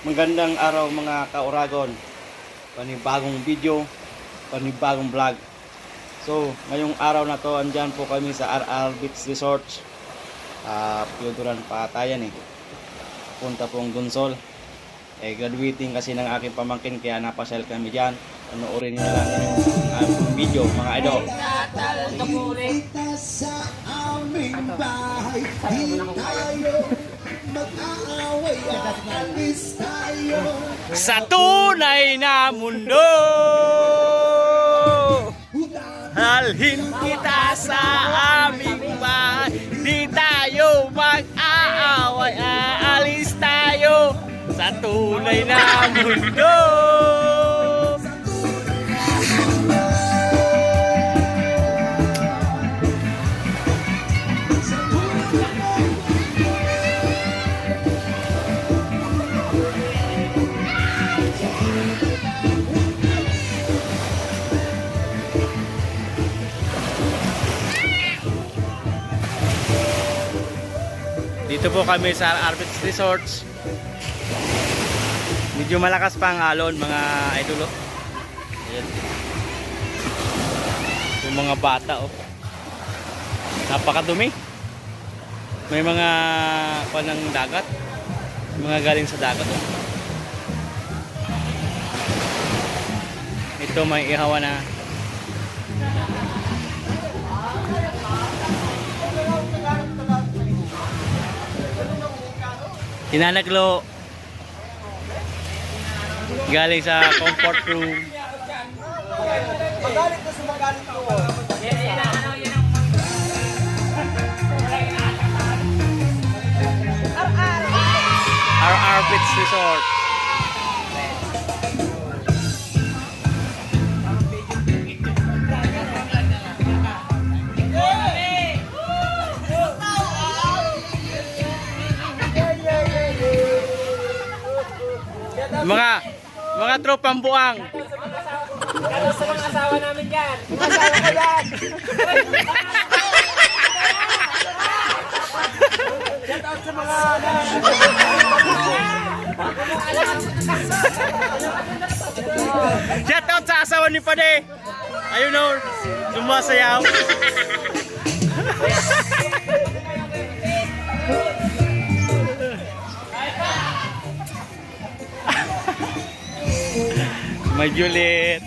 Magandang araw mga ka-Oragon. Panibagong video, panibagong vlog. So, ngayong araw na to, andyan po kami sa RR Beach Resort. Piyuduran Patayan eh. Punta pong Dunsol. Graduating kasi ng aking pamangkin, kaya napasyal kami dyan. Panoorin nyo lang yung video mga idol. Sa tunay na mundo, halhin kita sa aming bahay. Di tayo mag-aaway, aalis tayo sa tunay na mundo. Dito po kami sa Arbits Resorts. Medyo malakas pa ang alon mga idolo. Ayan. Yung mga bata oh. Napakadumi. May mga panang dagat. Mga galing sa dagat oh. Ito may ihawa na. Hinanaglo galing sa comfort room. Magalit na sa magalit ko. RR Beach Resort. Mga tropang buang. Galos sa mga asawa namin dyan. Mga asawa ko dyan. Shout out sa mga Shout out sa asawa ni Pade. Ayun o, sumasayaw. May Juliet.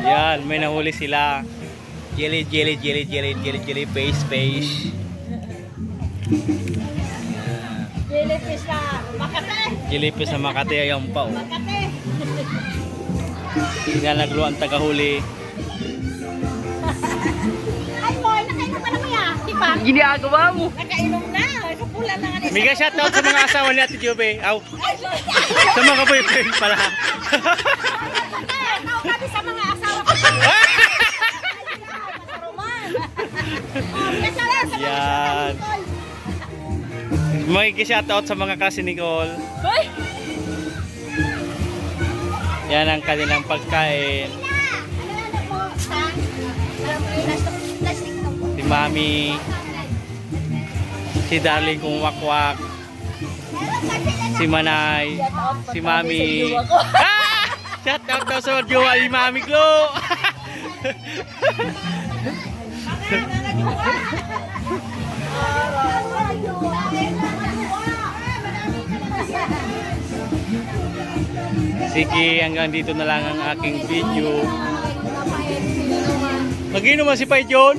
Yan, may nahuli sila. Jelly fish. Jellyfish na Makati. Jellyfish sa Makati, ayun pa oh. Makati. Sinanaglo ang tagahuli. Ay boy, nakainom ka na kaya? Diba? Ginagawa mo. Nakainom na. Kapula na nga niya. Mega shoutout sa mga asawa ni Ate Jube. Aw. Sa mga boyfriend pala. Tao kami sa mga asawa ko. Yan. May shoutout sa mga kasi Nicole. Hoy! Yan ang kanilang pagkain. Si Mami, si Darling kung wakwak, si Manay, si Mami. Shoutout daw sa jowa ni Mami Glo. Sige, hanggang dito na lang ang aking video. Mag-inom si Pai John.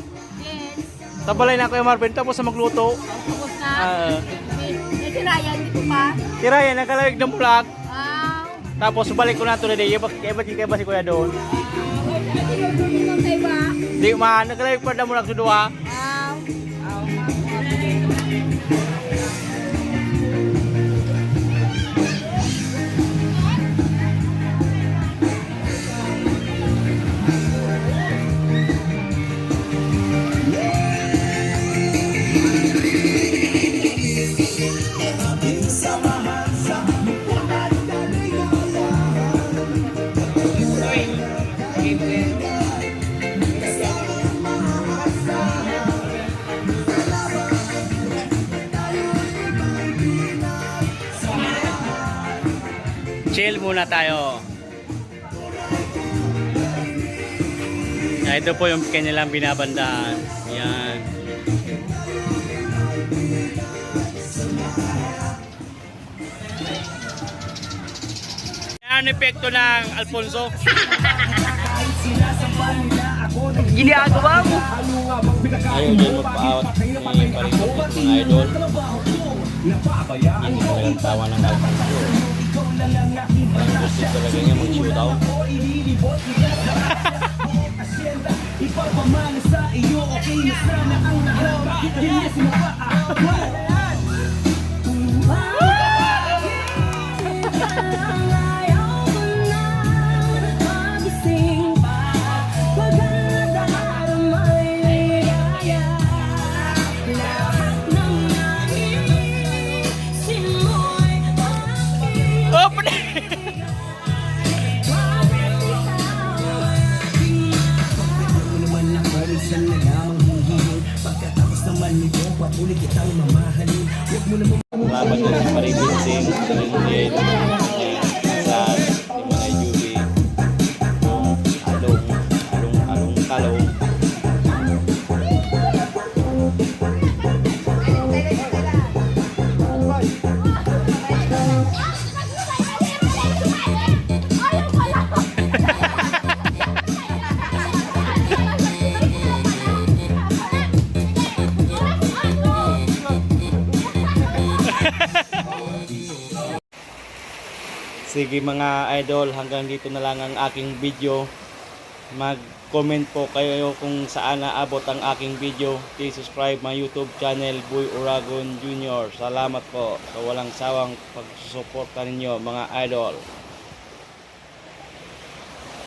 Tabalay na ako yung Marvin tapos na magluto. Tapos na. Si Ryan, dito pa. Si Ryan, nagkalawig ng vlog. Ah. Tapos balik ko na ito na day. Kaya ba si Kuya doon? Di man, nagkalawig pa na mo lang sudua. Chill muna tayo. Ito po yung kanilang binabandahan. Yan. Ano epekto ng Alfonso? Ginagawa mo. Ayaw dyan magpaawat ni Parito mga idol. Hindi talagang tawa ng Alfonso. Ang gusto talaga niya mag-showdown. Ipapamana sa iyo, okay na sana ang lahat. Bakit ganyan sinapaan? Open! Laban na si Parito Singh sa Lingid. Sa Timanay Julie. Talong. Sige mga idol, hanggang dito na lang ang aking video. Mag-comment po kayo kung saan naabot ang aking video. Please subscribe my YouTube channel, Boy Uragon Jr. Salamat po sa walang sawang pagsusuporta ninyo mga idol.